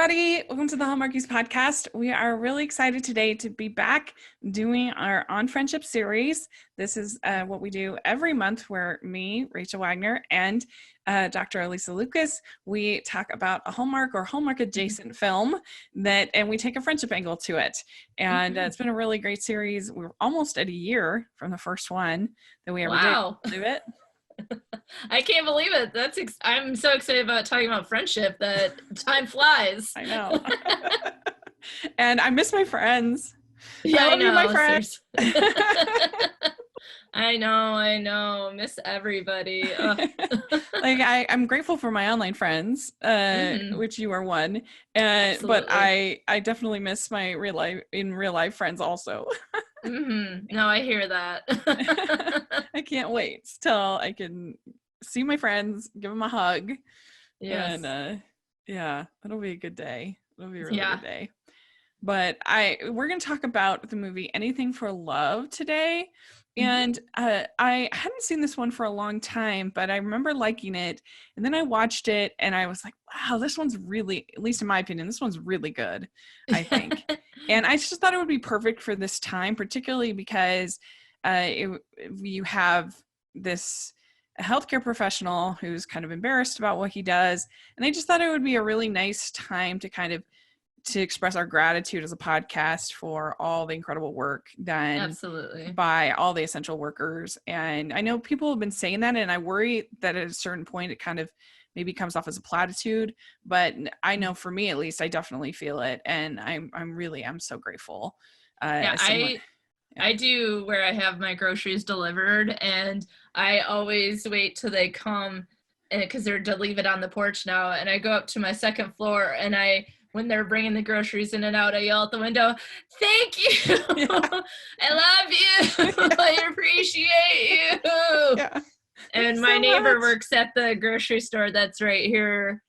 everybody. Welcome to the Hallmarkies podcast. We are really excited today to be back doing our On Friendship series. This is what we do every month where me, Rachel Wagner, and Dr. Alysa Lucas, we talk about a Hallmark or Hallmark adjacent film and we take a friendship angle to it. And it's been a really great series. We're almost at a year from the first one that we ever did do it. I can't believe it. I'm so excited about talking about friendship that time flies. I know. And I miss my friends. Yeah, I love you, my friends. I know. Miss everybody. I'm grateful for my online friends, which you are one. But I definitely miss my real life friends also. No, I hear that. I can't wait till I can see my friends, give them a hug. Yes. And it'll be a good day. It'll be a really good day. But we're going to talk about the movie Anything for Love today. And I hadn't seen this one for a long time, but I remember liking it. And then I watched it and I was like, wow, this one's really, at least in my opinion, this one's really good, I think. And I just thought it would be perfect for this time, particularly because you have this healthcare professional who's kind of embarrassed about what he does. And I just thought it would be a really nice time to express our gratitude as a podcast for all the incredible work done by all the essential workers. And I know people have been saying that, and I worry that at a certain point it kind of maybe comes off as a platitude, but I know for me, at least, I definitely feel it. And I'm so grateful. I do where I have my groceries delivered, and I always wait till they come because they're to leave it on the porch now. And I go up to my second floor and when they're bringing the groceries in and out, I yell out the window, "Thank you! Yeah. I love you! Yeah. I appreciate you!" Yeah. And my neighbor works at the grocery store that's right here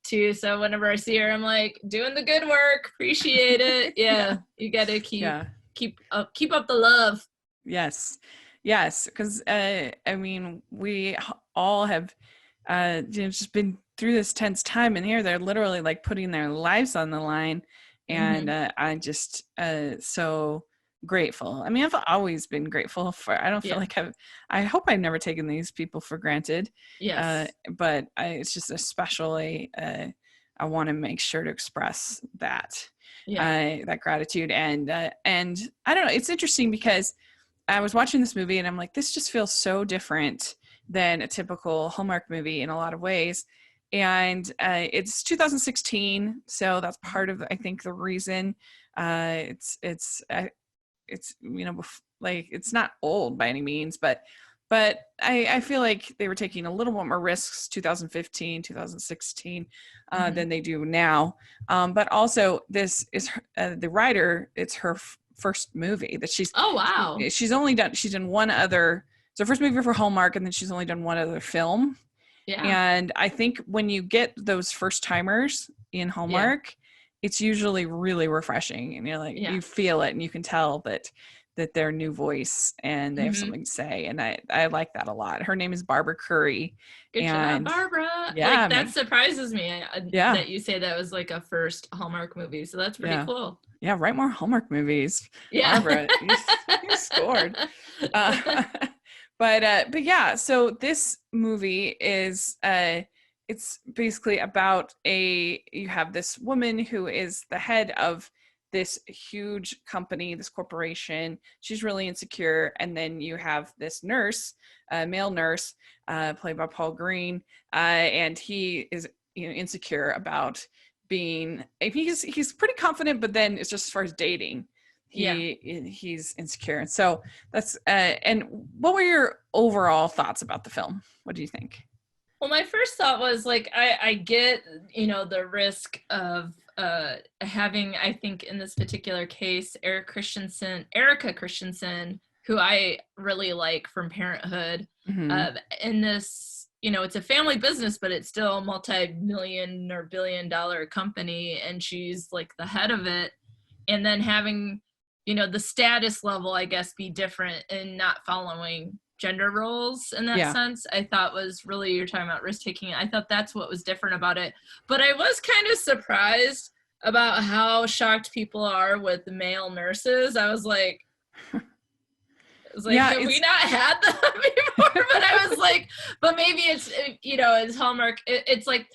too. So whenever I see her, I'm like, doing the good work, appreciate it. Yeah. You gotta keep up the love. Yes. Because we all have just been through this tense time, and here they're literally like putting their lives on the line. And I'm just so grateful. I mean, I've always been grateful I don't feel like I hope I've never taken these people for granted. Yes. But it's just especially, I want to make sure to express that gratitude. And I don't know, it's interesting because I was watching this movie and I'm like, this just feels so different than a typical Hallmark movie in a lot of ways. And it's 2016, so that's part of, I think, the reason. It's it's not old by any means, but I feel like they were taking a little more risks 2015, 2016 than they do now. But also, this is the writer. It's her first movie that she's. Oh wow! She's done one other. It's her first movie for Hallmark, and then she's only done one other film. Yeah. And I think when you get those first timers in Hallmark, it's usually really refreshing, and you're like, you feel it, and you can tell that they're new voice and they have something to say, and I like that a lot. Her name is Barbara Curry. Good job, Barbara. Yeah, that surprises me. That you say that was like a first Hallmark movie, so that's pretty cool. Yeah, write more Hallmark movies. Yeah, Barbara, you scored. But yeah, so this movie is it's basically about you have this woman who is the head of this huge company, this corporation. She's really insecure. And then you have this nurse, male nurse, played by Paul Green. And he is insecure about being, he's pretty confident, but then it's just as far as dating, he's insecure. And so that's, and what were your overall thoughts about the film? What do you think? Well, my first thought was like, I get, the risk of having, I think in this particular case, Erica Christensen, who I really like from Parenthood, in this, it's a family business, but it's still a multi-million or billion-dollar company, and she's like the head of it. And then having, the status level, I guess, be different and not following gender roles in that sense, I thought was really, you're talking about risk taking. I thought that's what was different about it. But I was kind of surprised about how shocked people are with the male nurses. I was like, have we not had them before? But I was like, but maybe it's, it's Hallmark. It's like,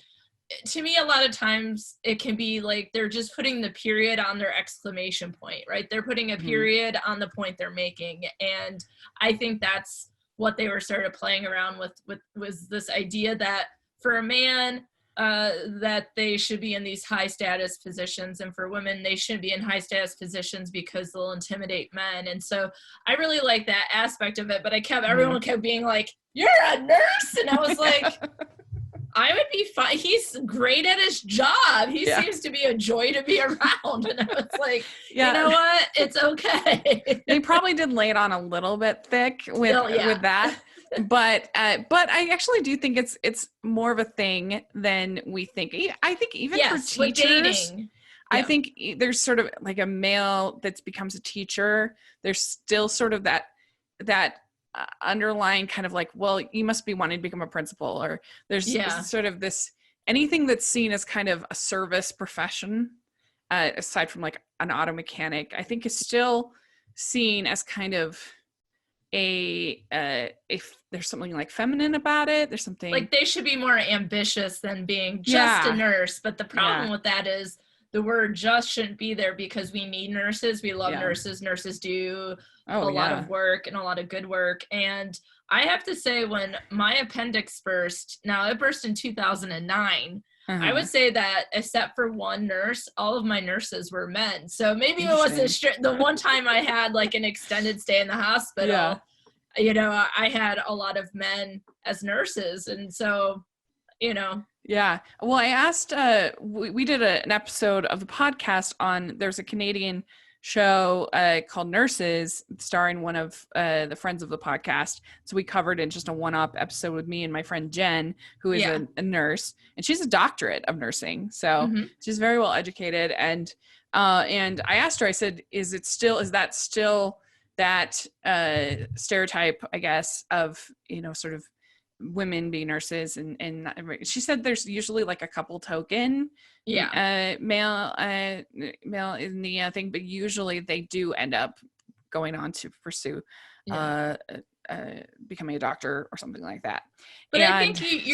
to me, a lot of times it can be like they're just putting the period on their exclamation point, right? They're putting a period on the point they're making. And I think that's what they were sort of playing around with was this idea that for a man, that they should be in these high status positions, and for women they shouldn't be in high status positions because they'll intimidate men. And so I really like that aspect of it, but everyone kept being like, you're a nurse, and I was like, I would be fine. He's great at his job. He seems to be a joy to be around. And I was like, you know what? It's okay. They probably did lay it on a little bit thick with that. But I actually do think it's more of a thing than we think. I think even for teachers, I think there's sort of like a male that becomes a teacher. There's still sort of that underlying kind of like, well, you must be wanting to become a principal, or there's sort of this, anything that's seen as kind of a service profession, aside from like an auto mechanic, I think is still seen as kind of if there's something like feminine about it. There's something like they should be more ambitious than being just a nurse. But the problem with that is the word just shouldn't be there, because we need nurses. We love nurses. Nurses do a lot of work and a lot of good work. And I have to say, when my appendix burst, now it burst in 2009, I would say that except for one nurse, all of my nurses were men. So maybe it wasn't the one time I had like an extended stay in the hospital, I had a lot of men as nurses. And so, Yeah. Well, I asked, we did an episode of the podcast on, there's a Canadian show called Nurses, starring one of the friends of the podcast. So we covered in just a one-up episode with me and my friend Jen, who is a nurse, and she's a doctorate of nursing. So she's very well educated. And I asked her, I said, is that still that stereotype, I guess, of, sort of women being nurses, and she said there's usually like a couple token male in the thing, but usually they do end up going on to pursue becoming a doctor or something like that. But I think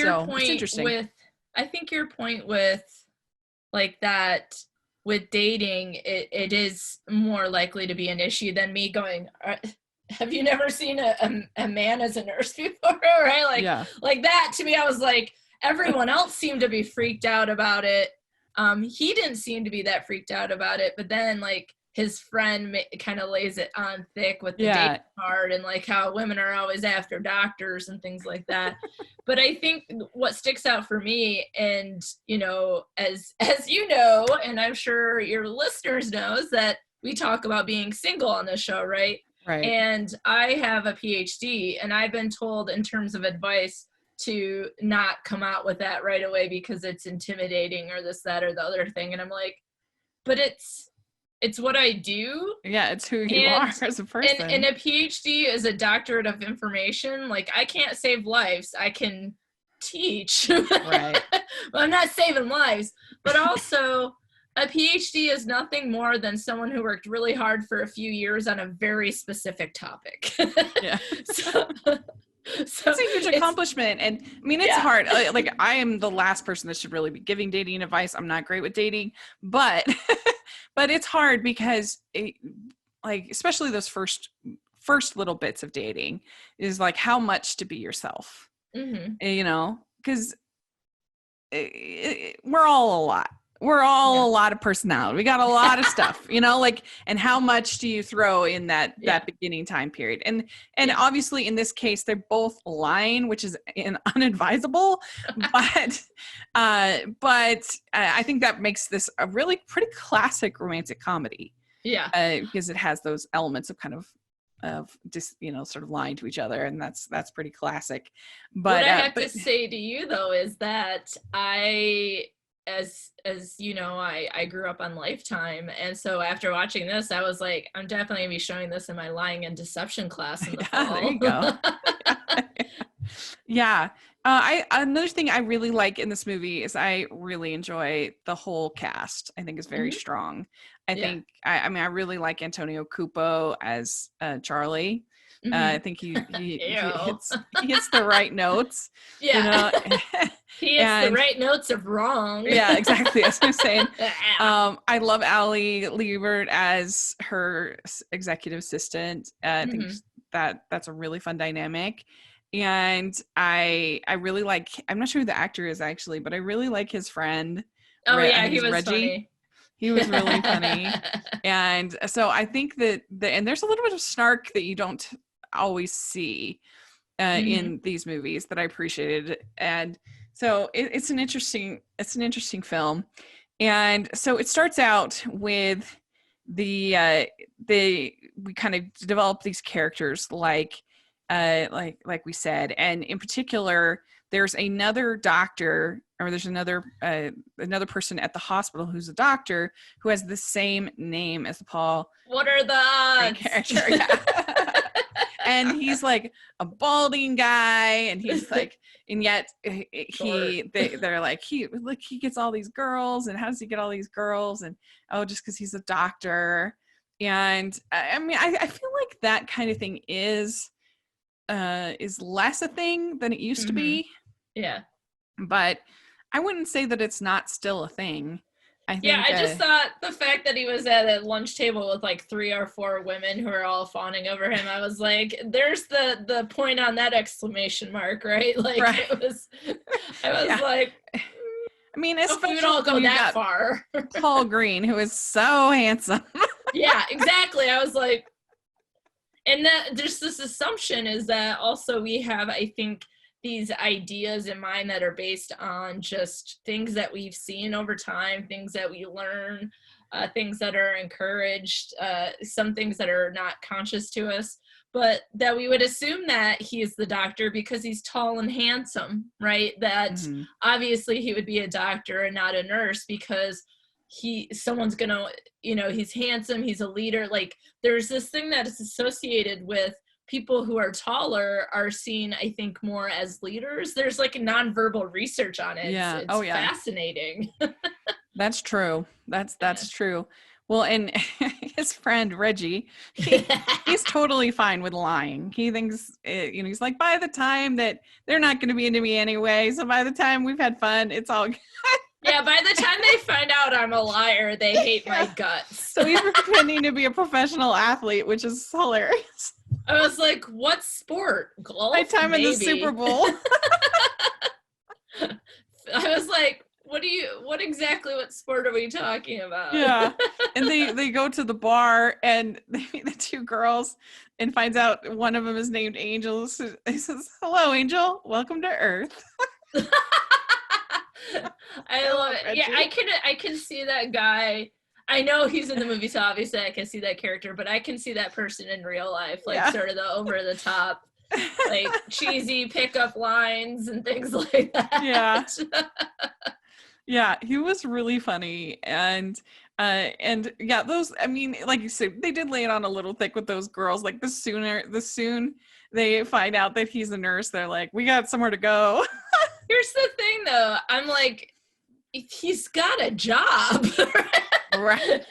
your point with like that with dating, it is more likely to be an issue than me going, have you never seen a man as a nurse before? Right? Like that, to me, I was like, everyone else seemed to be freaked out about it. He didn't seem to be that freaked out about it, but then like his friend kind of lays it on thick with the dating card and like how women are always after doctors and things like that. But I think what sticks out for me, and as you know, and I'm sure your listeners knows, that we talk about being single on this show, right? Right. And I have a PhD, and I've been told in terms of advice to not come out with that right away because it's intimidating or this, that, or the other thing. And I'm like, but it's what I do. Yeah, it's who you are as a person. And a PhD is a doctorate of information. Like, I can't save lives. I can teach. Right. Well, I'm not saving lives, but also a PhD is nothing more than someone who worked really hard for a few years on a very specific topic. Yeah. So it's a huge accomplishment. And I mean, it's hard. Like, I am the last person that should really be giving dating advice. I'm not great with dating, but it's hard because especially those first little bits of dating is like how much to be yourself, because we're all a lot. We're all a lot of personality. We got a lot of stuff, and how much do you throw in that beginning time period? And obviously in this case, they're both lying, which is unadvisable, but I think that makes this a really pretty classic romantic comedy. Yeah. Because it has those elements of kind of just, sort of lying to each other. And that's pretty classic. But what I have to say to you though, is that as you know, I grew up on Lifetime, and so after watching this, I was like, I'm definitely gonna be showing this in my lying and deception class in the fall. There you go. Yeah, Another thing I really like in this movie is I really enjoy the whole cast. I think is very strong. I think I mean I really like Antonio Cupo as Charlie. I think he hits the right notes. Yeah. You know? He hits the right notes of wrong. Yeah, exactly. That's what I'm saying. I love Ali Liebert as her executive assistant. I think that's a really fun dynamic. And I really like, I'm not sure who the actor is actually, but I really like his friend. Oh yeah, he was Reggie. Funny. He was really funny. And so I think that and there's a little bit of snark that you don't always see in these movies that I appreciated. And so it's an interesting film. And so it starts out with we kind of develop these characters like we said, and in particular there's another doctor, or there's another person at the hospital who's a doctor who has the same name as the Paul. What are the odds? Character, yeah. And he's like a balding guy, and he's like, and yet they're like, he gets all these girls, and how does he get all these girls? And just because he's a doctor. And I mean, I feel like that kind of thing is less a thing than it used to be. Yeah. But I wouldn't say that it's not still a thing. I think, I just thought the fact that he was at a lunch table with like 3 or 4 women who are all fawning over him, I was like, there's the point on that exclamation mark, right? Like, right. I was like, I mean, especially we don't go that far. Paul Green, who is so handsome. Yeah, exactly. I was like, and that there's this assumption is that also we have, I think, these ideas in mind that are based on just things that we've seen over time, things that we learn, things that are encouraged, some things that are not conscious to us, but that we would assume that he is the doctor because he's tall and handsome, right? That obviously he would be a doctor and not a nurse because someone's gonna, he's handsome, he's a leader. Like there's this thing that is associated with people who are taller are seen, I think, more as leaders. There's like a nonverbal research on it. Yeah. It's fascinating. That's true. That's true. Well, and his friend Reggie, he's totally fine with lying. He thinks, he's like, by the time that they're not going to be into me anyway, so by the time we've had fun, it's all good. Yeah, by the time they find out I'm a liar, they hate my guts. So he's pretending to be a professional athlete, which is hilarious. I was like, what sport? Golf? My time in the Super Bowl. I was like, what sport are we talking about? Yeah. And they go to the bar and they meet the 2 girls and finds out one of them is named Angel. So he says, "Hello, Angel. Welcome to Earth." I love it. Yeah, I can see that guy. I know he's in the movie, so obviously I can see that character, but I can see that person in real life, like sort of the over the top, like cheesy pickup lines and things like that. Yeah. Yeah, he was really funny. And yeah, those, I mean, like you said, they did lay it on a little thick with those girls. Like the soon they find out that he's a nurse, they're like, we got somewhere to go. Here's the thing though, I'm like, he's got a job. Right.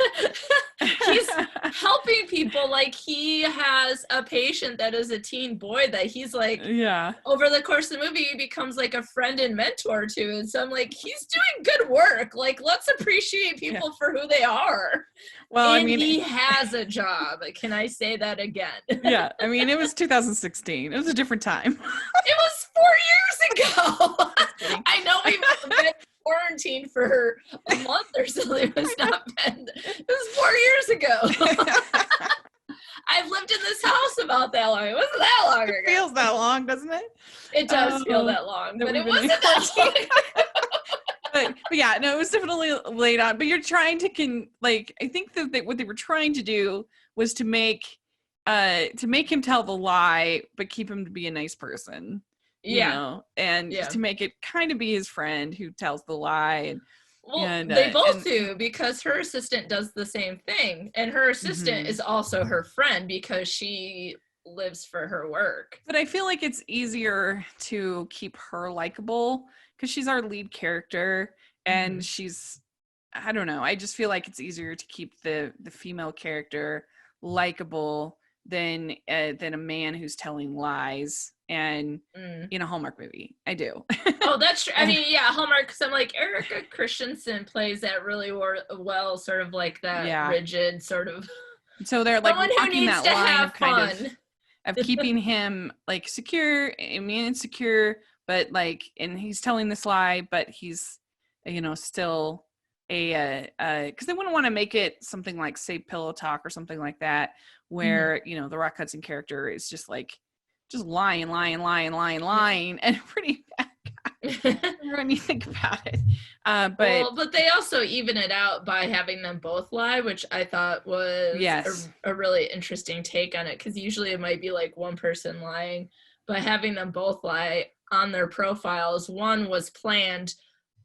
He's helping people. Like he has a patient that is a teen boy that he's like, over the course of the movie, he becomes like a friend and mentor to. And so I'm like, he's doing good work. Like, let's appreciate people for who they are. Well, and I mean, he has a job. Can I say that again? Yeah. I mean, it was 2016. It was a different time. It was 4 years ago. I know we've been quarantined for a month or so. It was 4 years ago. I've lived in this house about that long. It wasn't that long ago. It feels that long, doesn't it? It does feel that long, but it wasn't that long ago. But yeah, no, it was definitely laid on. But you're trying to I think that what they were trying to do was to make him tell the lie, but keep him to be a nice person. And to make it kind of be his friend who tells the lie. They both do, because her assistant does the same thing, and her assistant is also her friend because she lives for her work. But I feel like it's easier to keep her likable because she's our lead character, and she's, I don't know, I just feel like it's easier to keep the female character likable than a man who's telling lies and in a Hallmark movie. I do. Oh, that's true. I mean, yeah, Hallmark, because I'm like, Erica Christensen plays that really well, sort of like that rigid sort of. So they're like walking that line of kind fun. of keeping him like secure, I mean insecure, but like, and he's telling this lie, but he's, you know, still because they wouldn't want to make it something like, say, Pillow Talk or something like that, where you know the Rock Hudson character is just like lying, and pretty bad guy when you think about it. But they also even it out by having them both lie, which I thought was a really interesting take on it, because usually it might be like one person lying, but having them both lie on their profiles, one was planned,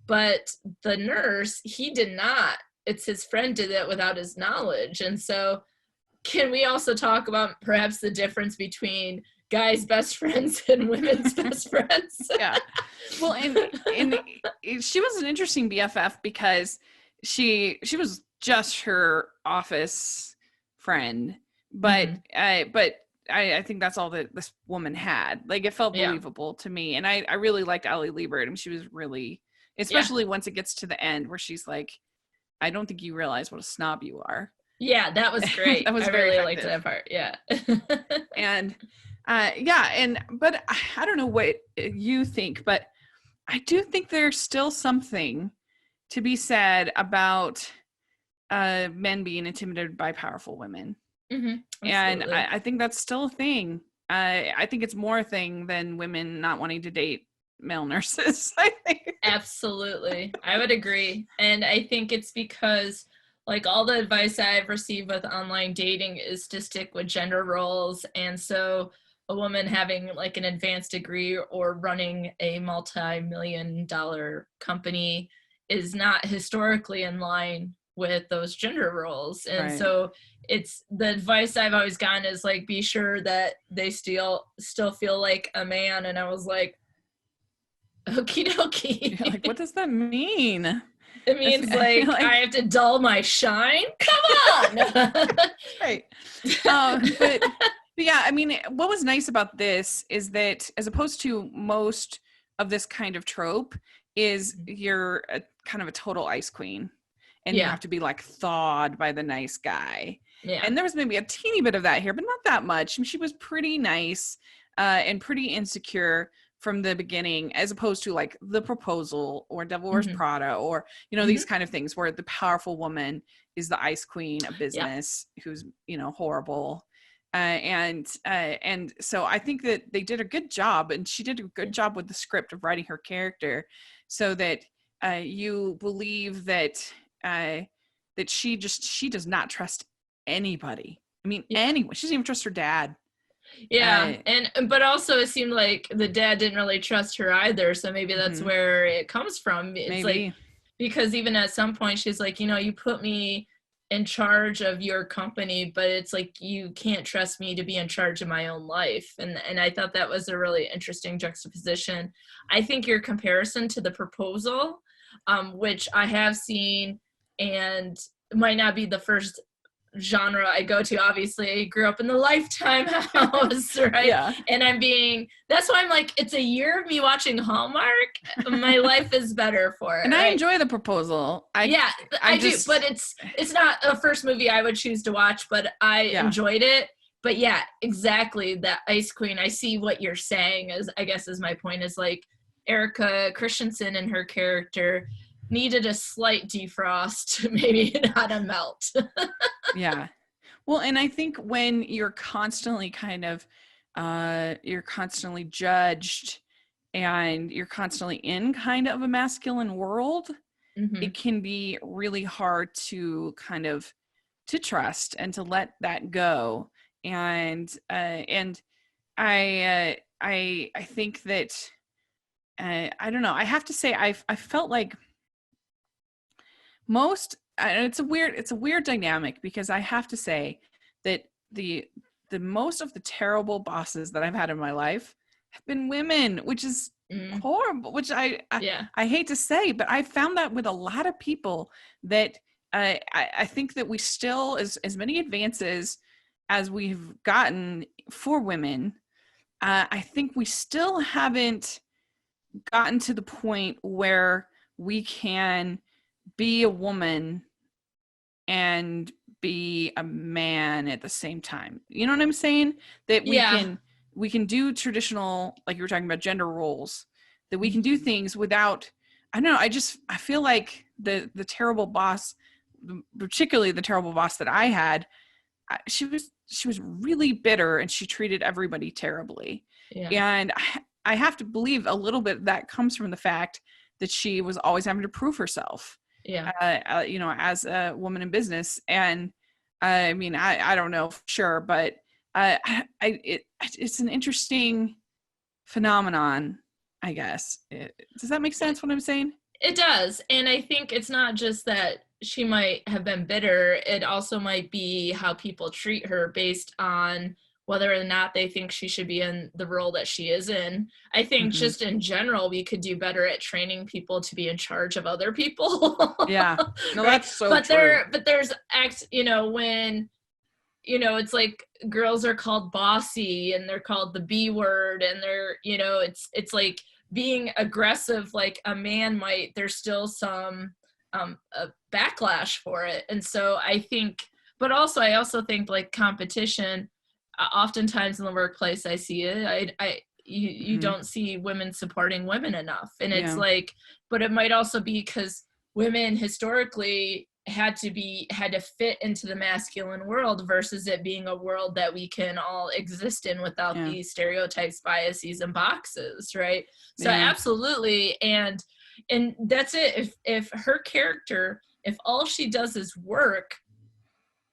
but the nurse, he did not. It's his friend did it without his knowledge. And so can we also talk about perhaps the difference between guys' best friends and women's best friends? Yeah. Well, and she was an interesting BFF because she was just her office friend, but I think that's all that this woman had. Like, it felt believable to me, and I really liked Ali Liebert. I mean, she was really, especially once it gets to the end where she's like, I don't think you realize what a snob you are. Yeah, that was great. That was I very really effective. liked that part. Yeah. And but I don't know what you think, but I do think there's still something to be said about men being intimidated by powerful women. And I think that's still a thing. I think it's more a thing than women not wanting to date male nurses. I think. Absolutely. I would agree. And I think it's because, like, all the advice I've received with online dating is to stick with gender roles. And so a woman having like an advanced degree or running a multi-million-dollar company is not historically in line with those gender roles. And so it's the advice I've always gotten is like, be sure that they still feel like a man. And I was like, okie dokie. You're like, what does that mean? It means like I have to dull my shine. Come on. Right. But yeah, I mean, what was nice about this is that, as opposed to most of this kind of trope, is you're kind of a total ice queen, and you have to be like thawed by the nice guy. Yeah. And there was maybe a teeny bit of that here, but not that much. I mean, she was pretty nice and pretty insecure from the beginning, as opposed to like The Proposal or Devil Wears Prada, or, you know, these kind of things where the powerful woman is the ice queen of business who's, you know, horrible. And so I think that they did a good job, and she did a good job with the script of writing her character so that you believe that she does not trust anybody. I mean, anyone. She doesn't even trust her dad. Yeah, but also it seemed like the dad didn't really trust her either, so maybe that's where it comes from. It's maybe. Like, because even at some point she's like, you know, you put me in charge of your company, but it's like, you can't trust me to be in charge of my own life. And I thought that was a really interesting juxtaposition. I think your comparison to The Proposal, which I have seen and might not be the first genre I go to. Obviously, I grew up in the Lifetime house, right? Yeah. And that's why I'm like, it's a year of me watching Hallmark. My life is better for it. And I enjoy The Proposal. I do, but it's not a first movie I would choose to watch, but I enjoyed it. But yeah, exactly, that ice queen. I see what you're saying, I guess is my point, is like Erica Christensen and her character needed a slight defrost, maybe not a melt. Yeah. Well, and I think when you're constantly you're constantly judged and you're constantly in kind of a masculine world, it can be really hard to kind of to trust and to let that go. And I think that I don't know. I have to say I felt like it's a weird dynamic, because I have to say that the the most of the terrible bosses that I've had in my life have been women, which is horrible, which I hate to say, but I found that with a lot of people that I think that we still, as many advances as we've gotten for women, I think we still haven't gotten to the point where we can be a woman and be a man at the same time. You know what I'm saying? That we can do traditional, like you were talking about, gender roles, that we can do things without, I don't know, I feel like the terrible boss, particularly the terrible boss that I had, she was really bitter and she treated everybody terribly. And I have to believe a little bit that comes from the fact that she was always having to prove herself. You know, as a woman in business. And I mean, I don't know for sure, but it's an interesting phenomenon, I guess. Does that make sense what I'm saying? It does. And I think it's not just that she might have been bitter. It also might be how people treat her based on whether or not they think she should be in the role that she is in. I think just in general, we could do better at training people to be in charge of other people. Yeah. No, right? That's so true. But there's you know, when, you know, it's like girls are called bossy and they're called the B word and they're, you know, it's like being aggressive like a man might, there's still some a backlash for it. And so I think, but also I also think like competition, oftentimes in the workplace I see it, you don't see women supporting women enough. And it's like, but it might also be because women historically had to fit into the masculine world versus it being a world that we can all exist in without these stereotypes, biases, and boxes, right? So absolutely. And that's it. If her character, if all she does is work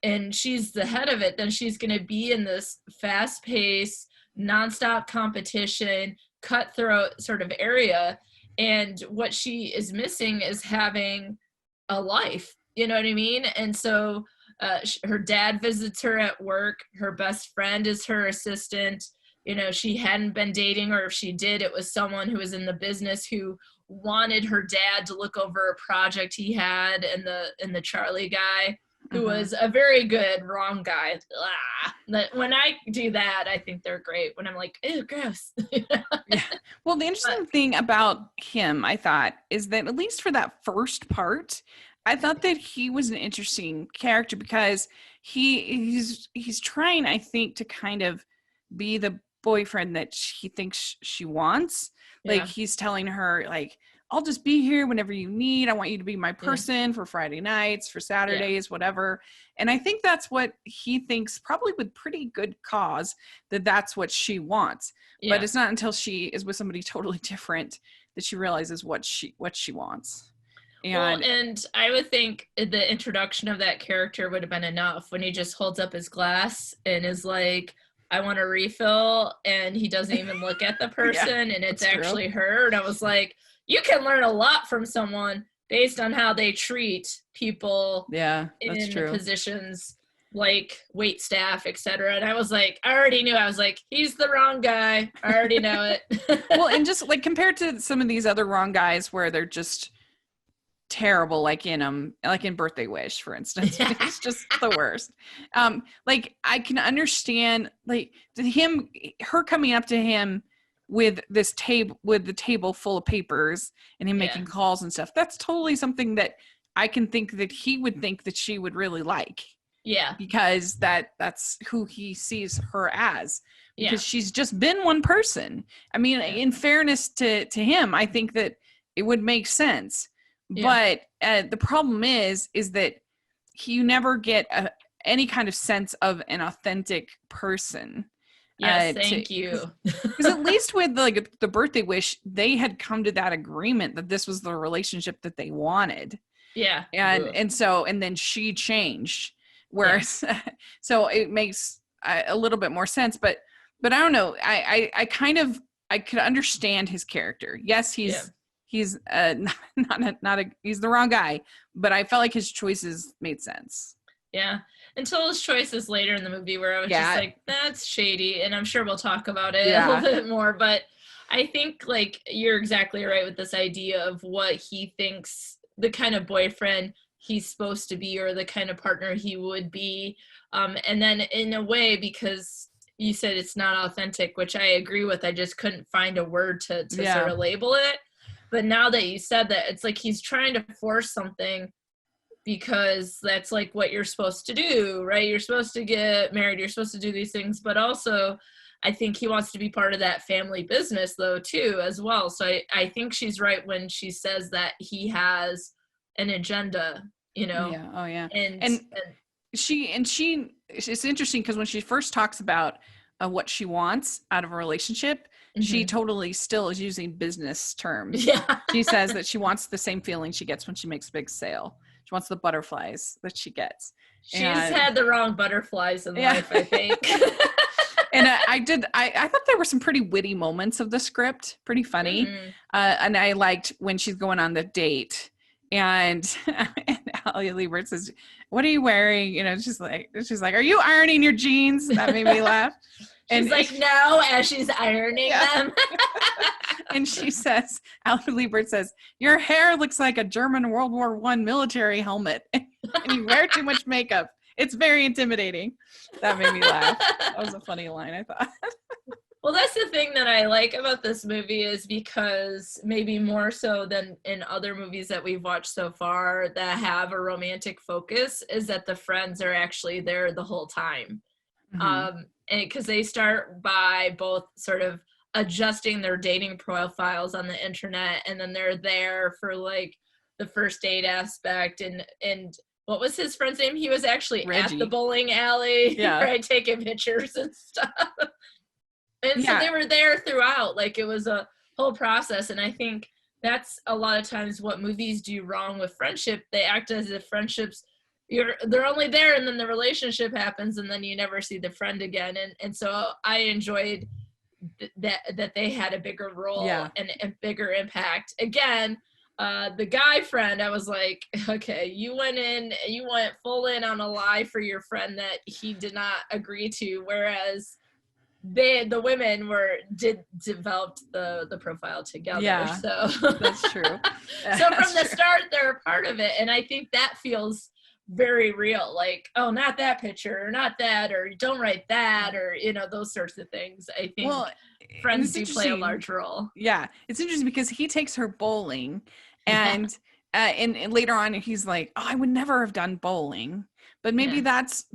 and she's the head of it, then she's going to be in this fast-paced, nonstop competition, cutthroat sort of area. And what she is missing is having a life. You know what I mean? And so her dad visits her at work. Her best friend is her assistant. You know, she hadn't been dating, or if she did, it was someone who was in the business who wanted her dad to look over a project he had, and the Charlie guy, who was a very good wrong guy. When I do that, I think they're great. When I'm like, ew, gross. Yeah. Well, the interesting thing about him, I thought, is that at least for that first part, I thought that he was an interesting character because he's trying, I think, to kind of be the boyfriend that he thinks she wants. Like he's telling her, like, I'll just be here whenever you need. I want you to be my person for Friday nights, for Saturdays, whatever. And I think that's what he thinks, probably with pretty good cause, that that's what she wants. But it's not until she is with somebody totally different that she realizes what she wants. And I would think the introduction of that character would have been enough when he just holds up his glass and is like, I want a refill, and he doesn't even look at the person, and it's actually her. And I was like, you can learn a lot from someone based on how they treat people in positions like wait staff, etc. And I was like, I already knew. I was like, he's the wrong guy. I already know it. Well, and just like compared to some of these other wrong guys where they're just terrible, like in Birthday Wish, for instance. It's just the worst. Like I can understand like her coming up to him with the table full of papers and him making calls and stuff. That's totally something that I can think that he would think that she would really like. Yeah. Because that's who he sees her as. Because she's just been one person. I mean, in fairness to him, I think that it would make sense. But the problem is that you never get any kind of sense of an authentic person. Yes, thank you. Because at least with like the Birthday Wish, they had come to that agreement that this was the relationship that they wanted. Yeah. And then she changed. Whereas, so it makes a little bit more sense. But I don't know. I could understand his character. Yes, he's he's not he's the wrong guy, but I felt like his choices made sense. Yeah. until his choices later in the movie where I was just like, that's shady. And I'm sure we'll talk about it a little bit more. But I think like you're exactly right with this idea of what he thinks the kind of boyfriend he's supposed to be or the kind of partner he would be. And then in a way, because you said it's not authentic, which I agree with, I just couldn't find a word to sort of label it. But now that you said that, it's like he's trying to force something because that's like what you're supposed to do, right? You're supposed to get married, you're supposed to do these things, but also I think he wants to be part of that family business though too as well. So I think she's right when she says that he has an agenda, you know? Yeah. Oh yeah. And she it's interesting because when she first talks about what she wants out of a relationship, she totally still is using business terms. Yeah. She says that she wants the same feeling she gets when she makes a big sale. She wants the butterflies that she gets. She's had the wrong butterflies in life, I think. And I thought there were some pretty witty moments of the script, pretty funny. And I liked when she's going on the date and Allie Liebert says, "What are you wearing?" You know, she's like, "Are you ironing your jeans?" That made me laugh. And she's like, "No," as she's ironing them. And she says, Allie Liebert says, "Your hair looks like a German World War I military helmet, and you wear too much makeup. It's very intimidating." That made me laugh. That was a funny line, I thought. Well, that's the thing that I like about this movie is because maybe more so than in other movies that we've watched so far that have a romantic focus is that the friends are actually there the whole time. And because they start by both sort of adjusting their dating profiles on the internet, and then they're there for like the first date aspect and what was his friend's name? He was actually Reggie. At the bowling alley, right, taking pictures and stuff. And so they were there throughout. Like it was a whole process. And I think that's a lot of times what movies do wrong with friendship. They act as if friendships, they're only there and then the relationship happens and then you never see the friend again. And so I enjoyed that they had a bigger role and a bigger impact. Again, the guy friend, I was like, okay, you went full in on a lie for your friend that he did not agree to, whereas the women developed the profile together. Yeah, so that's true. So from the start, they're a part of it, and I think that feels very real. Like, oh, not that picture, or not that, or don't write that, or those sorts of things. I think friends do play a large role. Yeah, it's interesting because he takes her bowling, and and later on he's like, "Oh, I would never have done bowling," but maybe that's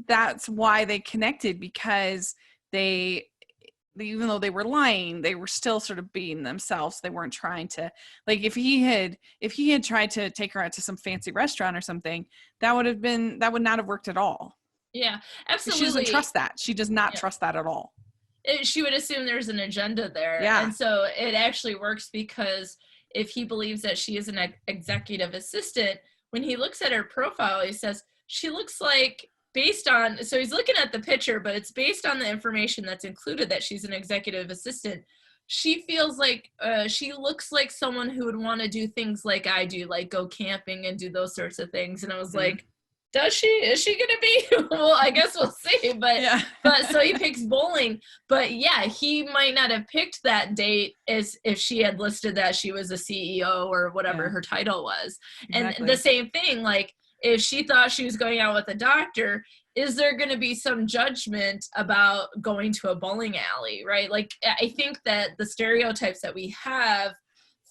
why they connected, because they, even though they were lying, they were still sort of being themselves. They weren't trying to, like, if he had tried to take her out to some fancy restaurant or something, that would not have worked at all. Yeah, absolutely. She doesn't trust that. She does not trust that at all. She would assume there's an agenda there. Yeah. And so it actually works because if he believes that she is an executive assistant, when he looks at her profile, he says, she looks like, so he's looking at the picture, but it's based on the information that's included that she's an executive assistant. She feels like, she looks like someone who would want to do things like I do, like go camping and do those sorts of things. And I was like, does she? Is she going to be? Well, I guess we'll see. But but so he picks bowling. But yeah, he might not have picked that date as if she had listed that she was a CEO or whatever her title was. Exactly. And the same thing, like, if she thought she was going out with a doctor, is there going to be some judgment about going to a bowling alley, right? Like, I think that the stereotypes that we have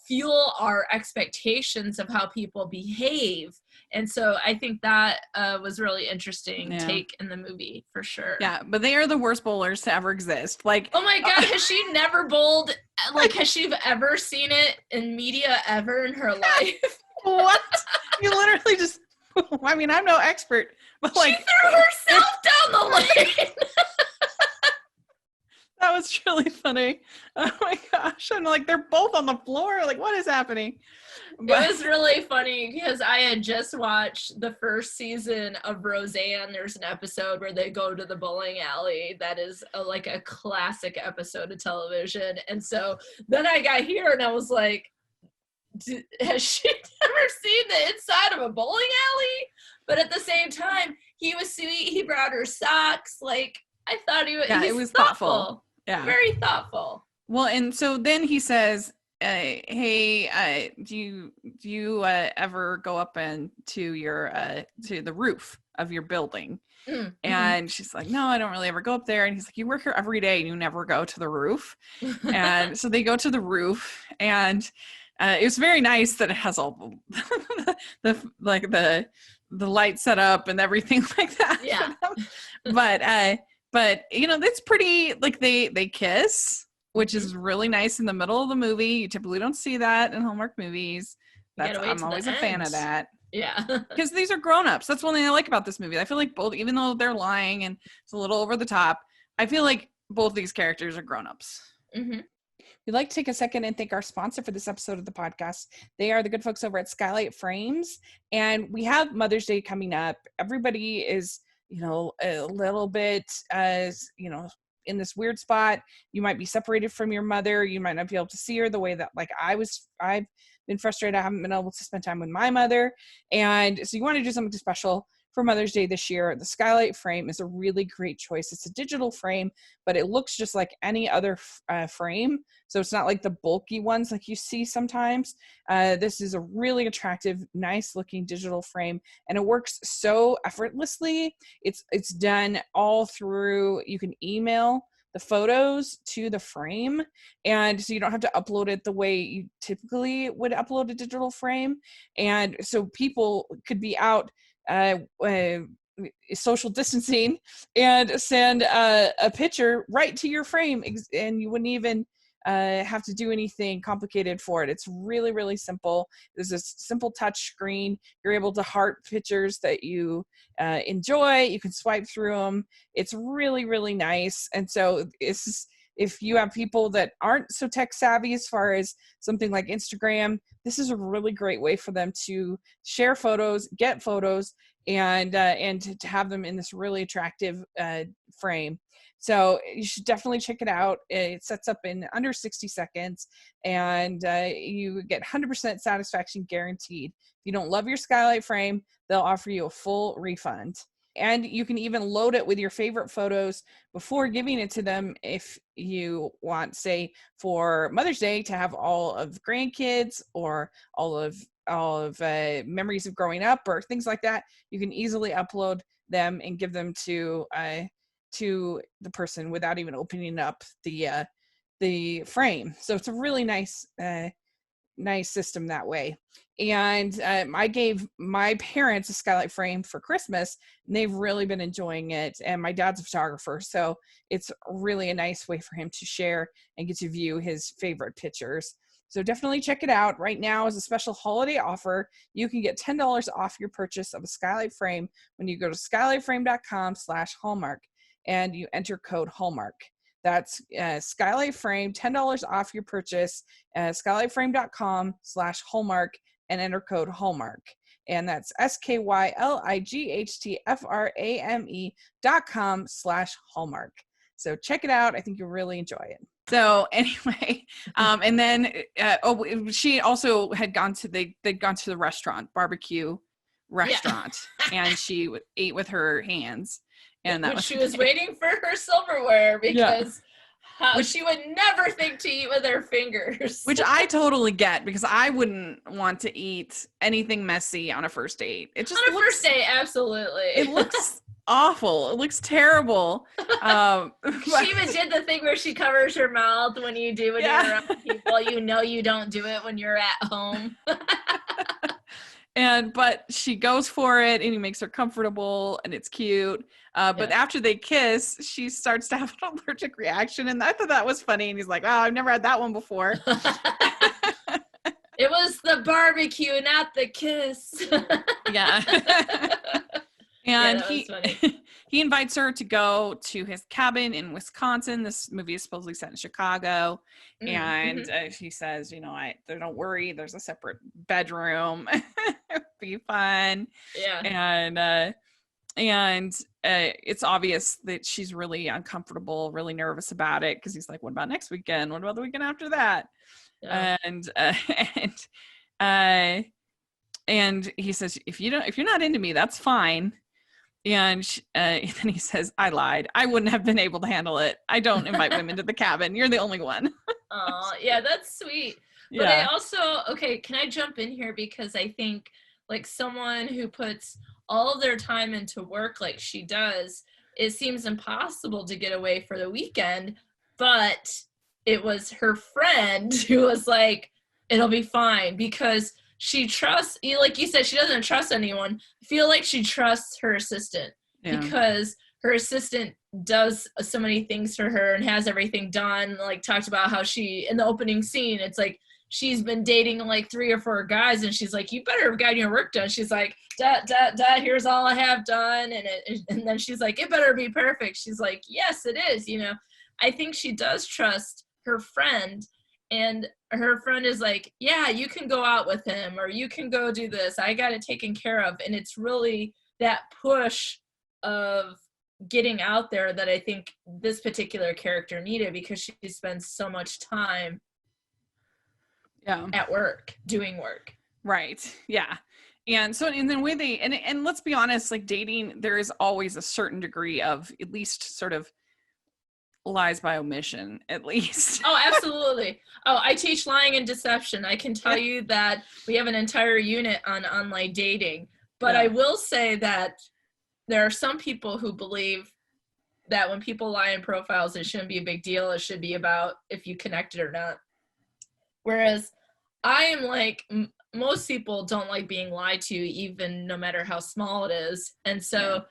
fuel our expectations of how people behave. And so I think that was really interesting take in the movie, for sure. Yeah, but they are the worst bowlers to ever exist. Like, oh my God, has she never bowled? Like, has she ever seen it in media ever in her life? What? You literally just... I mean, I'm no expert, but like, she threw herself down the lane. That was really funny. Oh my gosh. I'm like, they're both on the floor. Like, what is happening? But it was really funny because I had just watched the first season of Roseanne. There's an episode where they go to the bowling alley. That is like a classic episode of television. And so then I got here and I was like, has she never seen the inside of a bowling alley? But at the same time, he was sweet. He brought her socks. Like, I thought it was thoughtful. Yeah. Very thoughtful. Well, and so then he says, hey, do you ever go up to your to the roof of your building? Mm-hmm. And she's like, no, I don't really ever go up there. And he's like, you work here every day and you never go to the roof. And so they go to the roof, and it was very nice that it has all the light set up and everything like that. Yeah. But you know, that's pretty, like they kiss, which is really nice in the middle of the movie. You typically don't see that in Hallmark movies. I'm always a fan of that. Yeah. Because these are grown-ups. That's one thing I like about this movie. I feel like both, even though they're lying and it's a little over the top, I feel like both these characters are grown-ups. Mm-hmm. We'd like to take a second and thank our sponsor for this episode of the podcast. They are the good folks over at Skylight Frames. And we have Mother's Day coming up. Everybody is, you know, a little bit, you know, in this weird spot. You might be separated from your mother. You might not be able to see her the way that, like, I've been frustrated. I haven't been able to spend time with my mother. And so you want to do something special for Mother's Day this year. The Skylight Frame is a really great choice. It's a digital frame, but it looks just like any other frame. So it's not like the bulky ones like you see sometimes. This is a really attractive, nice looking digital frame, and it works so effortlessly. It's done all through, you can email the photos to the frame, and so you don't have to upload it the way you typically would upload a digital frame. And so people could be out social distancing and send a picture right to your frame, and you wouldn't even have to do anything complicated for it. It's really, really simple. There's a simple touch screen. You're able to heart pictures that you enjoy. You can swipe through them. It's really, really nice. And so if you have people that aren't so tech savvy as far as something like Instagram, this is a really great way for them to share photos, get photos, and to have them in this really attractive frame. So you should definitely check it out. It sets up in under 60 seconds, and you get 100% satisfaction guaranteed. If you don't love your Skylight Frame, they'll offer you a full refund. And you can even load it with your favorite photos before giving it to them if you want, say, for Mother's Day to have all of grandkids or all of memories of growing up or things like that. You can easily upload them and give them to the person without even opening up the frame. So it's a really nice system that way. And I gave my parents a Skylight Frame for Christmas, and they've really been enjoying it. And my dad's a photographer, so it's really a nice way for him to share and get to view his favorite pictures. So definitely check it out. Right now, as a special holiday offer, you can get $10 off your purchase of a Skylight Frame when you go to skylightframe.com/hallmark and you enter code HALLMARK. That's Skylight Frame, $10 off your purchase, skylightframe.com/hallmark, and enter code HALLMARK. And that's SKYLIGHTFRAME.com/hallmark. So check it out. I think you'll really enjoy it. So anyway, and then she also had gone to they'd gone to the restaurant, barbecue restaurant, and she ate with her hands. And that she was waiting for her silverware because she would never think to eat with her fingers. Which I totally get, because I wouldn't want to eat anything messy on a first date. It just on a first date, absolutely. It looks awful. It looks terrible. She even did the thing where she covers her mouth when you do it around people. You know you don't do it when you're at home. But she goes for it, and he makes her comfortable, and it's cute. But after they kiss, she starts to have an allergic reaction, and I thought that was funny. And he's like, "Oh, I've never had that one before." It was the barbecue, not the kiss. Yeah. And he invites her to go to his cabin in Wisconsin. This movie is supposedly set in Chicago. And she says, don't worry, there's a separate bedroom. It'll be fun. Yeah. And it's obvious that she's really uncomfortable, really nervous about it, because he's like, what about next weekend? What about the weekend after that? Yeah. And he says, if you're not into me, that's fine. And then he says, I lied. I wouldn't have been able to handle it. I don't invite women to the cabin. You're the only one. Oh, yeah, that's sweet. But I also, okay, can I jump in here? Because I think like someone who puts all of their time into work like she does, it seems impossible to get away for the weekend. But it was her friend who was like, it'll be fine, because she trusts, like you said, she doesn't trust anyone. I feel like she trusts her assistant because her assistant does so many things for her and has everything done. Like talked about how she, in the opening scene, it's like she's been dating like 3 or 4 guys, and she's like, you better have gotten your work done. She's like, here's all I have done. And then she's like, it better be perfect. She's like, yes, it is. I think she does trust her friend, and her friend is like, yeah, you can go out with him, or you can go do this. I got it taken care of. And it's really that push of getting out there that I think this particular character needed, because she spends so much time at work, doing work. Right. Yeah. And so in the way they, and let's be honest, like dating, there is always a certain degree of at least sort of lies by omission, at least. Oh, absolutely. Oh, I teach lying and deception. I can tell you that we have an entire unit on online dating. But I will say that there are some people who believe that when people lie in profiles, it shouldn't be a big deal. It should be about if you connected or not. Whereas I am like, most people don't like being lied to, even no matter how small it is. And so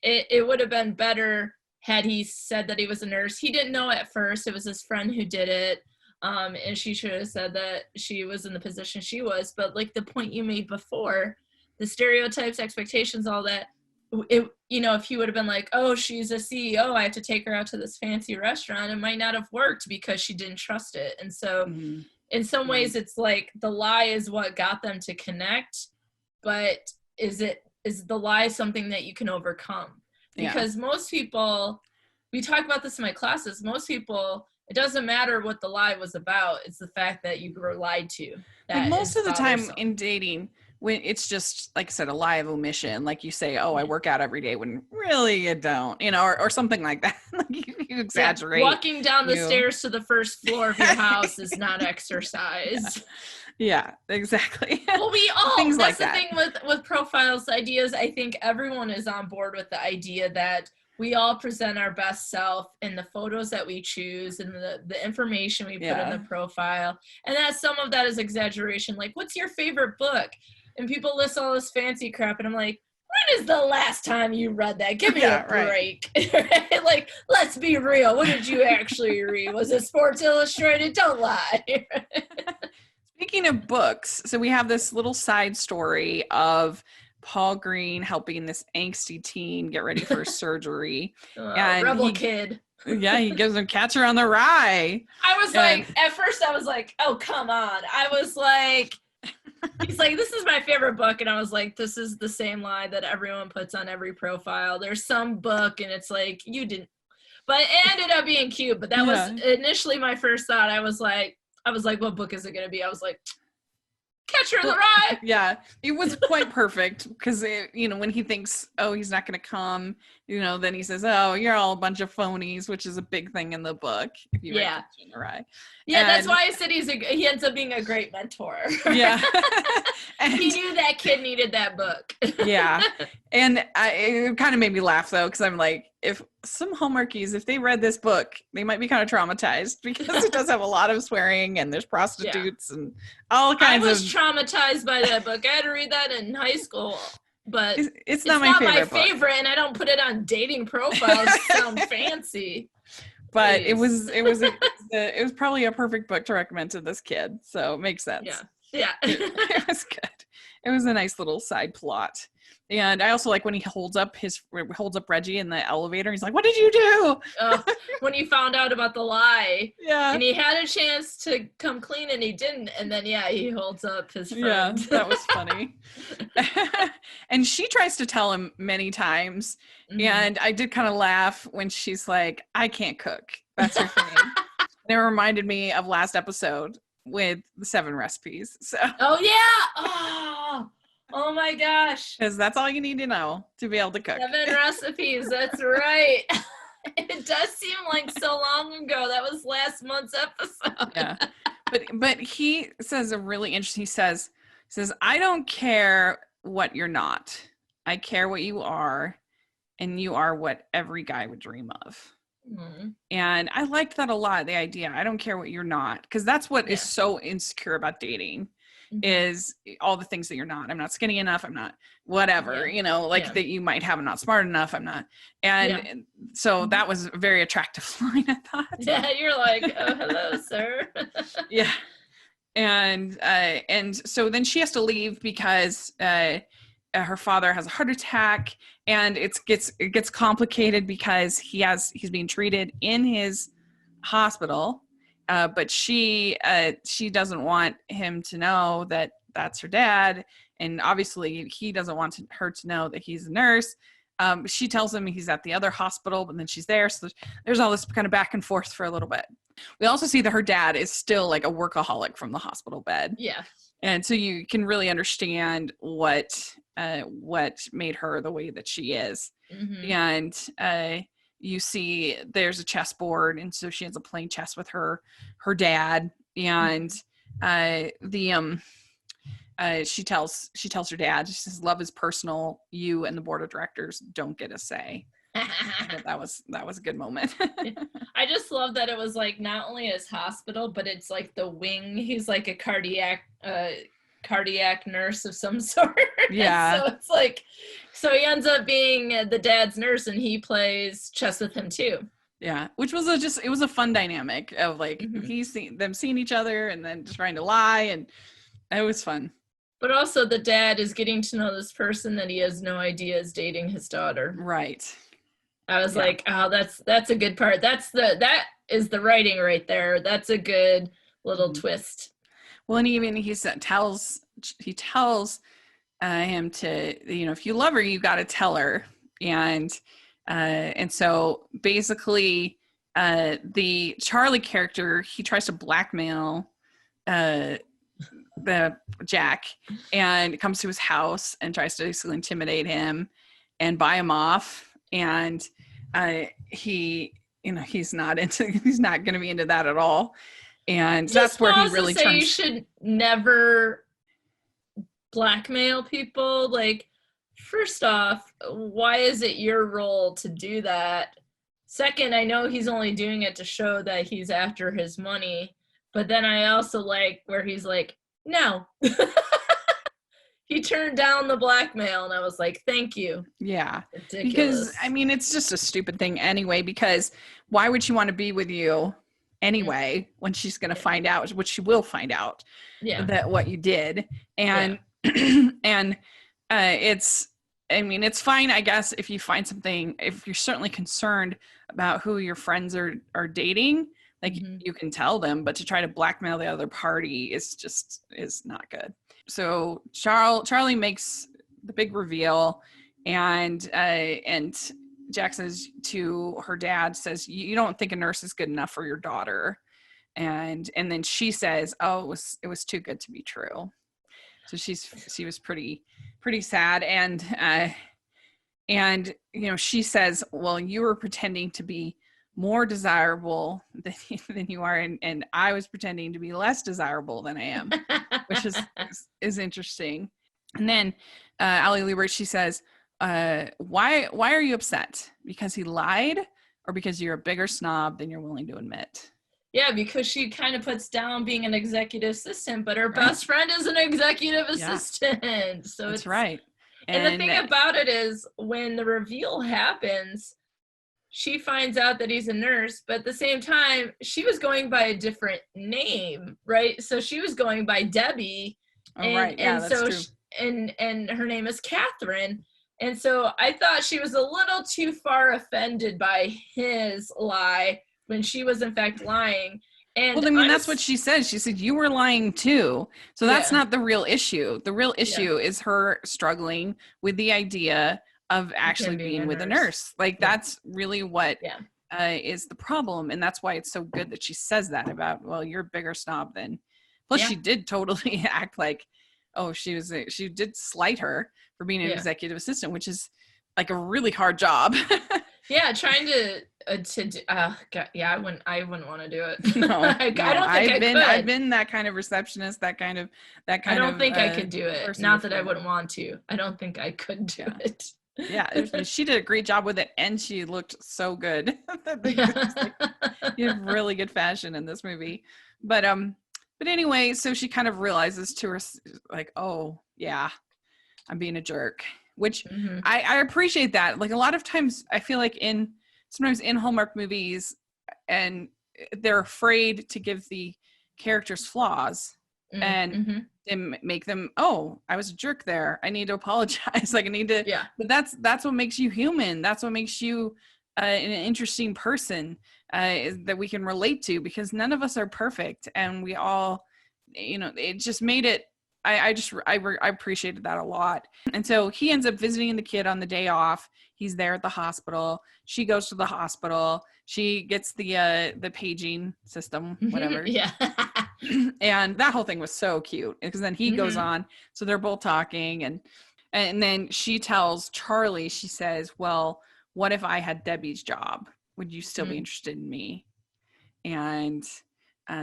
it would have been better had he said that he was a nurse. He didn't know at first. It was his friend who did it. And she should have said that she was in the position she was. But like the point you made before, the stereotypes, expectations, all that, if he would have been like, oh, she's a CEO, I have to take her out to this fancy restaurant, it might not have worked because she didn't trust it. And so in some ways it's like the lie is what got them to connect, but is the lie something that you can overcome? Because most people, we talk about this in my classes, most people, it doesn't matter what the lie was about, it's the fact that you were lied to. Like most of the time in dating, when it's just, like I said, a lie of omission, like you say, oh, I work out every day, when really you don't, or something like that. Like you exaggerate. Walking down the stairs to the first floor of your house is not exercise. Yeah, exactly. Well, we all, things that's like the thing with profiles ideas. I think everyone is on board with the idea that we all present our best self in the photos that we choose and the information we put in the profile. And that some of that is exaggeration. Like, what's your favorite book? And people list all this fancy crap, and I'm like, when is the last time you read that? Give me a break. Right? Like, let's be real. What did you actually read? Was it Sports Illustrated? Don't lie. Speaking of books, so we have this little side story of Paul Green helping this angsty teen get ready for surgery. And rebel kid. Yeah, he gives him Catcher on the Rye. I was like, at first I was like, oh, come on. I was like, he's like, this is my favorite book. And I was like, this is the same lie that everyone puts on every profile. There's some book and it's like, you didn't. But it ended up being cute. But that was initially my first thought. I was like, what book is it going to be? I was like, Catcher in the Rye. Yeah, it was quite perfect because, when he thinks, oh, he's not going to come, then he says, oh, you're all a bunch of phonies, which is a big thing in the book. If you read Catcher in the Rye. Yeah, that's why I said he ends up being a great mentor. Yeah. He knew that kid needed that book. Yeah. And it kind of made me laugh, though, because I'm like, if some Hallmarkies, if they read this book, they might be kind of traumatized because it does have a lot of swearing and there's prostitutes and all kinds of... I was traumatized by that book. I had to read that in high school. But it's not my favorite, and I don't put it on dating profiles to sound fancy. But it was probably a perfect book to recommend to this kid, so it makes sense. Yeah. It was good. It was a nice little side plot. And I also like when he holds up Reggie in the elevator. He's like, "What did you do?" When he found out about the lie. Yeah. And he had a chance to come clean and he didn't. And then he holds up his friend. Yeah, that was funny. And she tries to tell him many times. Mm-hmm. And I did kind of laugh when she's like, "I can't cook." That's her thing. And it reminded me of last episode with the 7 recipes. So. Oh yeah. Oh my gosh. Because that's all you need to know to be able to cook. 7 recipes, that's right. It does seem like so long ago. That was last month's episode. Yeah. But he says a really interesting, he says, I don't care what you're not. I care what you are, and you are what every guy would dream of. Mm-hmm. And I liked that a lot, the idea. I don't care what you're not, because that's what is so insecure about dating. Mm-hmm. Is all the things that you're not. I'm not skinny enough. I'm not whatever, that you might have. I'm not smart enough. I'm not. And so that was a very attractive line, I thought. Yeah, you're like, oh, hello, sir. Yeah. And so then she has to leave because her father has a heart attack, and it gets complicated because he's being treated in his hospital. But she doesn't want him to know that that's her dad. And obviously he doesn't want her to know that he's a nurse. She tells him he's at the other hospital, but then she's there. So there's all this kind of back and forth for a little bit. We also see that her dad is still like a workaholic from the hospital bed. Yeah. And so you can really understand what made her the way that she is. Mm-hmm. And, you see there's a chessboard, and so she ends up playing chess with her dad, and she tells her dad, she says, love is personal, you and the board of directors don't get a say. that was a good moment. I just love that it was like not only his hospital, but it's like the wing. He's like a cardiac nurse of some sort. Yeah. So it's like, so he ends up being the dad's nurse, and he plays chess with him too. Yeah, which was it was a fun dynamic of like them seeing each other and then just trying to lie, and it was fun. But also the dad is getting to know this person that he has no idea is dating his daughter. Right. I was like, oh, that's a good part. That is the writing right there. That's a good little twist. Well, and even he tells him to, if you love her, you got to tell her. And so basically the Charlie character, he tries to blackmail the Jack, and comes to his house and tries to basically intimidate him and buy him off. And he's not going to be into that at all. And that's where he really turns. You should never blackmail people. Like, first off, why is it your role to do that? Second, I know he's only doing it to show that he's after his money, but then I also like where he's like, no. He turned down the blackmail, and I was like, thank you. Yeah. Ridiculous. Because, it's just a stupid thing anyway, because why would she want to be with you anyway when she's going to find out, which she will find out, that what you did. And and it's fine, I guess, if you find something, if you're certainly concerned about who your friends are dating, like you can tell them, but to try to blackmail the other party is not good. So Charlie makes the big reveal, and Jack says to her dad, says, you don't think a nurse is good enough for your daughter. And then she says, oh, it was too good to be true. So she was pretty sad. And she says, well, you were pretending to be more desirable than you are. And I was pretending to be less desirable than I am, which is interesting. And then Ali Liebert, she says, why are you upset? Because he lied, or because you're a bigger snob than you're willing to admit? Yeah, because she kind of puts down being an executive assistant, but her best friend is an executive assistant. So that's right. And the thing about it is, when the reveal happens, she finds out that he's a nurse, but at the same time, she was going by a different name, right? So she was going by Debbie. Right. Yeah, that's true. And her name is Catherine. And so I thought she was a little too far offended by his lie when she was in fact lying. And that's what she said. She said, you were lying too. So that's not the real issue. The real issue is her struggling with the idea of actually being with a nurse. Like that's really what is the problem. And that's why it's so good that she says that about, well, you're a bigger snob than, plus she did totally act like, she did slight her for being an executive assistant, which is like a really hard job. Yeah, trying to God, yeah, I wouldn't want to do it. No, I don't think I've been that kind of receptionist, I don't think I could do it. Not that I wouldn't want to. I don't think I could do it. Yeah, she did a great job with it, and she looked so good. You have really good fashion in this movie. But anyway, so she kind of realizes to her, like, oh yeah, I'm being a jerk, which I appreciate that. Like, a lot of times I feel like sometimes in Hallmark movies, and they're afraid to give the characters flaws and make them, oh, I was a jerk there, I need to apologize. Like, I need to, but that's what makes you human. That's what makes you an interesting person that we can relate to, because none of us are perfect, and we all, it just made it, I appreciated that a lot. And so he ends up visiting the kid on the day off. He's there at the hospital. She goes to the hospital. She gets the paging system, whatever. Yeah. And that whole thing was so cute, because then he goes on. So they're both talking, and then she tells Charlie, she says, well, what if I had Debbie's job? Would you still be interested in me? And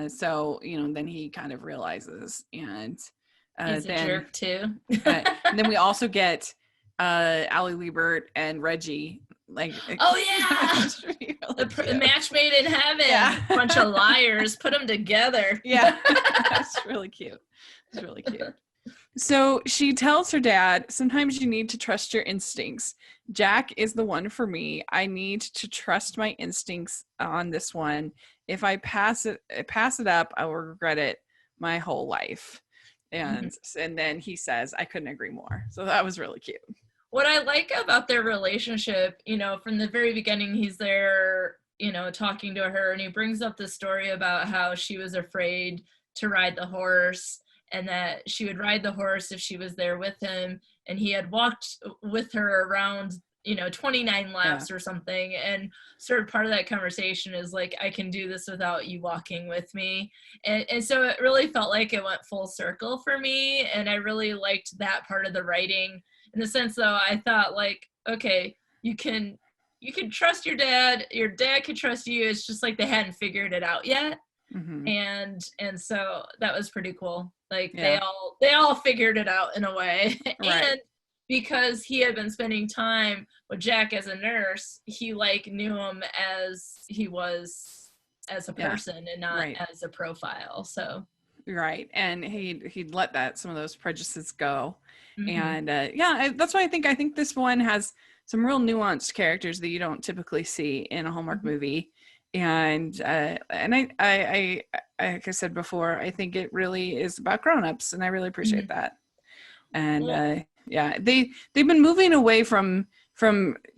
so, then he kind of realizes, and he's a jerk too. And then we also get Allie Liebert and Reggie. Like, oh yeah, the match made in heaven. Yeah. Bunch of liars, put them together. Yeah, that's really cute. It's really cute. So she tells her dad, sometimes you need to trust your instincts. Jack is the one for me. I need to trust my instincts on this one. If I pass it up, I will regret it my whole life. And then he says, I couldn't agree more. So that was really cute. What I like about their relationship, from the very beginning, he's there, talking to her, and he brings up the story about how she was afraid to ride the horse, and that she would ride the horse if she was there with him. And he had walked with her around, 29 laps or something. And sort of part of that conversation is like, I can do this without you walking with me. And so it really felt like it went full circle for me. And I really liked that part of the writing. In the sense, though, I thought, like, okay, you can trust your dad can trust you. It's just like they hadn't figured it out yet. And so that was pretty cool. Like, they all figured it out in a way. Right. And because he had been spending time with Jack as a nurse, he knew him as he was as a person and not as a profile. So right. And he'd let some of those prejudices go. And that's why I think this one has some real nuanced characters that you don't typically see in a Hallmark movie. And I like I said before, I think it really is about grown-ups, and I really appreciate that. And they've been moving away from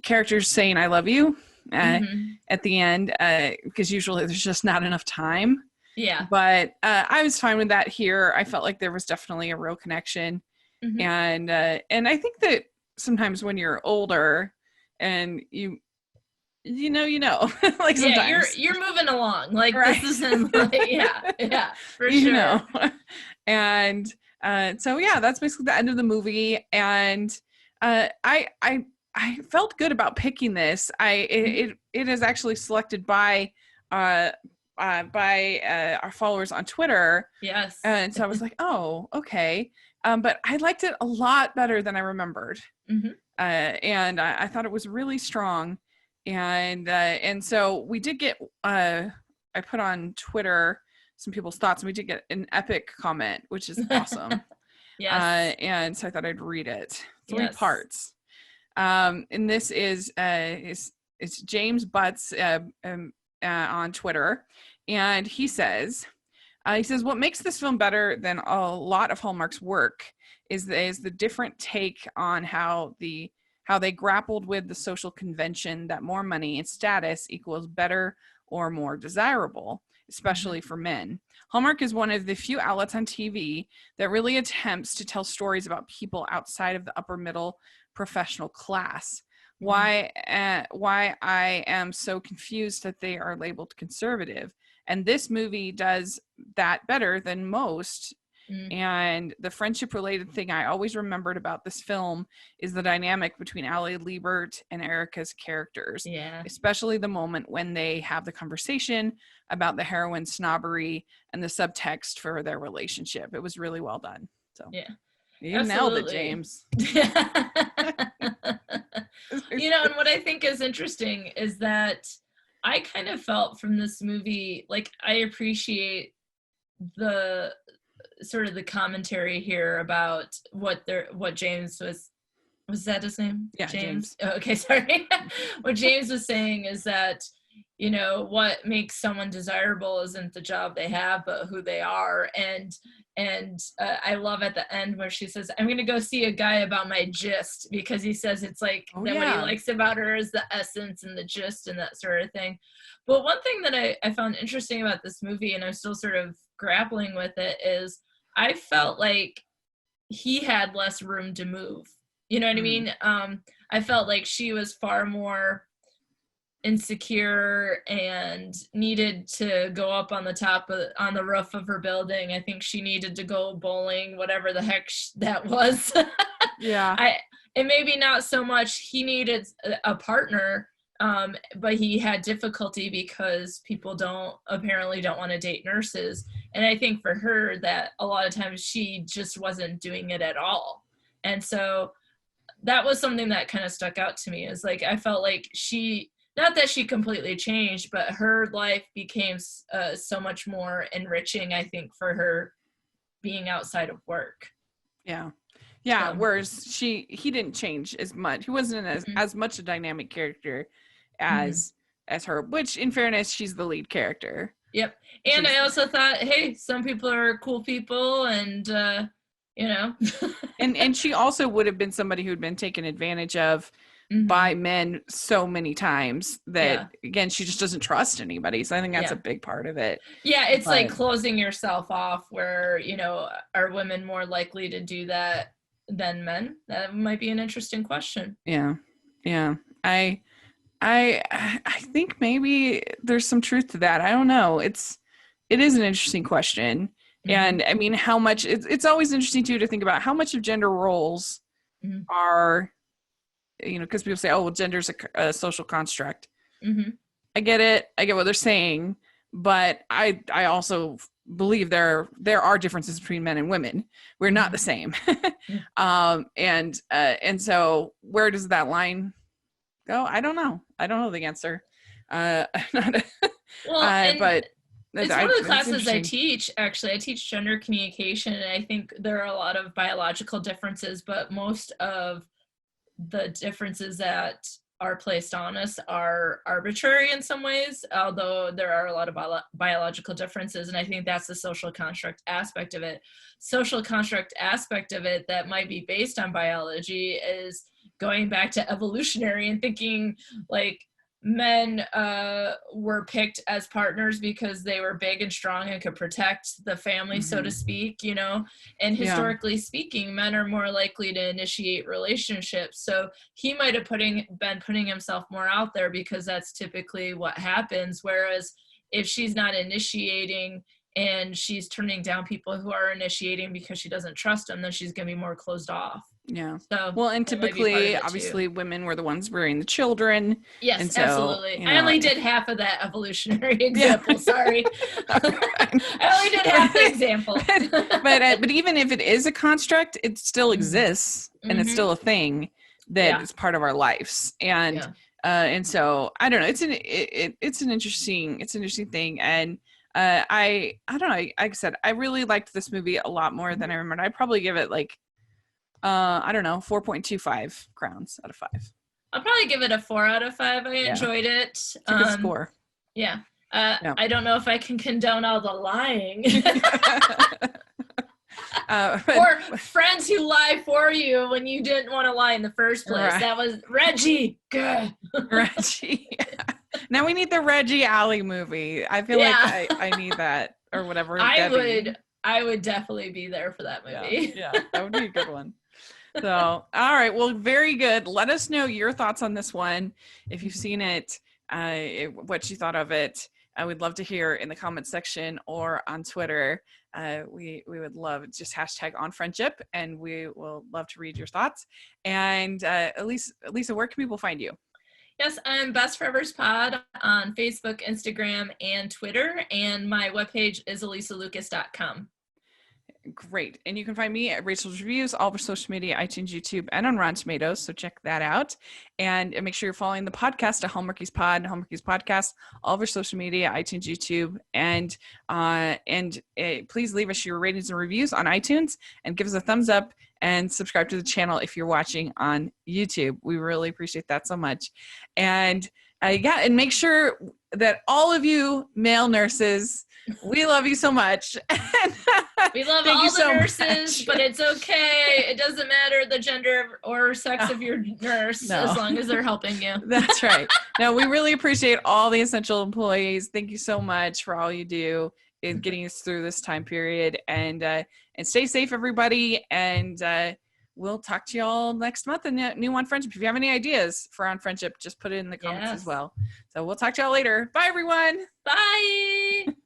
characters saying I love you at the end, because usually there's just not enough time. Yeah. But I was fine with that here. I felt like there was definitely a real connection. And I think that sometimes when you're older and you know, like sometimes you're moving along, like this isn't like, for sure. And so that's basically the end of the movie. And I felt good about picking this. It is actually selected by our followers on Twitter. Yes. And so I was like, oh, okay. But I liked it a lot better than I remembered. And I thought it was really strong. And so we did get, I put on Twitter some people's thoughts, and we did get an epic comment, which is awesome. Yes. And so I thought I'd read it. 3 parts. And this is it's James Butts on Twitter. And he says, what makes this film better than a lot of Hallmark's work is the different take on how they grappled with the social convention that more money and status equals better or more desirable, especially for men. Hallmark is one of the few outlets on TV that really attempts to tell stories about people outside of the upper middle professional class. Why I am so confused that they are labeled conservative. And this movie does that better than most. And the friendship related thing I always remembered about this film is the dynamic between Allie Liebert and Erica's characters. Yeah. Especially the moment when they have the conversation about the heroine snobbery and the subtext for their relationship. It was really well done. So yeah. You nailed it, James. You know, and what I think is interesting is that I kind of felt from this movie, like, I appreciate the sort of the commentary here about what James was that his name? Yeah, James. Oh, okay, sorry. What James was saying is that, you know, what makes someone desirable isn't the job they have, but who they are. And I love at the end where she says, I'm going to go see a guy about my gist, because he says it's like what he likes about her is the essence and the gist and that sort of thing. But one thing that I found interesting about this movie, and I'm still sort of grappling with it, is I felt like he had less room to move. You know what I mean? I felt like she was far more insecure and needed to go up on the roof of her building. I think she needed to go bowling, whatever the heck that was. Yeah. And maybe not so much he needed a partner, but he had difficulty because people apparently don't want to date nurses. And I think for her that a lot of times she just wasn't doing it at all. And so that was something that kind of stuck out to me, is like, I felt like not that she completely changed, but her life became so much more enriching, I think, for her being outside of work. Yeah. Yeah. So. Whereas he didn't change as much. He wasn't as much a dynamic character as her, which in fairness, she's the lead character. Yep. And I also thought, hey, some people are cool people, and, you know. and she also would have been somebody who'd been taken advantage of by men so many times that again, she just doesn't trust anybody. So I think that's a big part of it. Yeah, it's like closing yourself off, where, you know, are women more likely to do that than men? That might be an interesting question. Yeah. I think maybe there's some truth to that. I don't know. It is an interesting question. And I mean, how much it's always interesting too to think about how much of gender roles are, you know, because people say, oh, well, gender's a social construct. I get it. I get what they're saying, but I also believe there are differences between men and women. We're not the same. And so where does that line go? I don't know. I don't know the answer. But it's one of the classes I teach, actually. I teach gender communication, and I think there are a lot of biological differences, but most of the differences that are placed on us are arbitrary in some ways, although there are a lot of biological differences. And I think that's the social construct aspect of it. Social construct aspect of it that might be based on biology is going back to evolutionary and thinking like men were picked as partners because they were big and strong and could protect the family, so to speak, you know, and historically speaking, men are more likely to initiate relationships. So he might have been putting himself more out there because that's typically what happens. Whereas if she's not initiating and she's turning down people who are initiating because she doesn't trust them, then she's going to be more closed off. Yeah. So, well, and typically, obviously, women were the ones rearing the children. Yes, and so, absolutely. You know, I only did half of that evolutionary example. Sorry. I only did half the example. but even if it is a construct, it still exists, and it's still a thing that is part of our lives. And so I don't know. It's an interesting thing, and I don't know. Like I said, I really liked this movie a lot more than I remembered. I'd probably give it like. I don't know, 4.25 crowns out of 5. I'll probably give it a 4 out of 5. I enjoyed it. It's a good score. Yeah. I don't know if I can condone all the lying. Or friends who lie for you when you didn't want to lie in the first place. Right. That was Reggie. Reggie. Now we need the Reggie Allie movie. I feel like I need that, or whatever. I would definitely be there for that movie. Yeah, that would be a good one. So, all right. Well, very good. Let us know your thoughts on this one. If you've seen it, what you thought of it. I would love to hear in the comments section or on Twitter. We would love just hashtag on friendship, and we will love to read your thoughts. And Alysa, where can people find you? Yes, I'm Best Forever's Pod on Facebook, Instagram, and Twitter, and my webpage is alysalucas.com. Great. And you can find me at Rachel's Reviews, all over social media, iTunes, YouTube, and on Rotten Tomatoes. So check that out. And make sure you're following the podcast at Hallmarkies Pod, Hallmarkies Podcast, all over social media, iTunes, YouTube, and please leave us your ratings and reviews on iTunes and give us a thumbs up and subscribe to the channel if you're watching on YouTube. We really appreciate that so much. And and make sure that all of you male nurses, we love you so much. We love all the nurses, but it's okay. It doesn't matter the gender or sex of your nurse, as long as they're helping you. That's right. No, we really appreciate all the essential employees. Thank you so much for all you do in getting us through this time period. And stay safe, everybody. And we'll talk to you all next month in new On Friendship. If you have any ideas for On Friendship, just put it in the comments as well. So we'll talk to y'all later. Bye, everyone. Bye.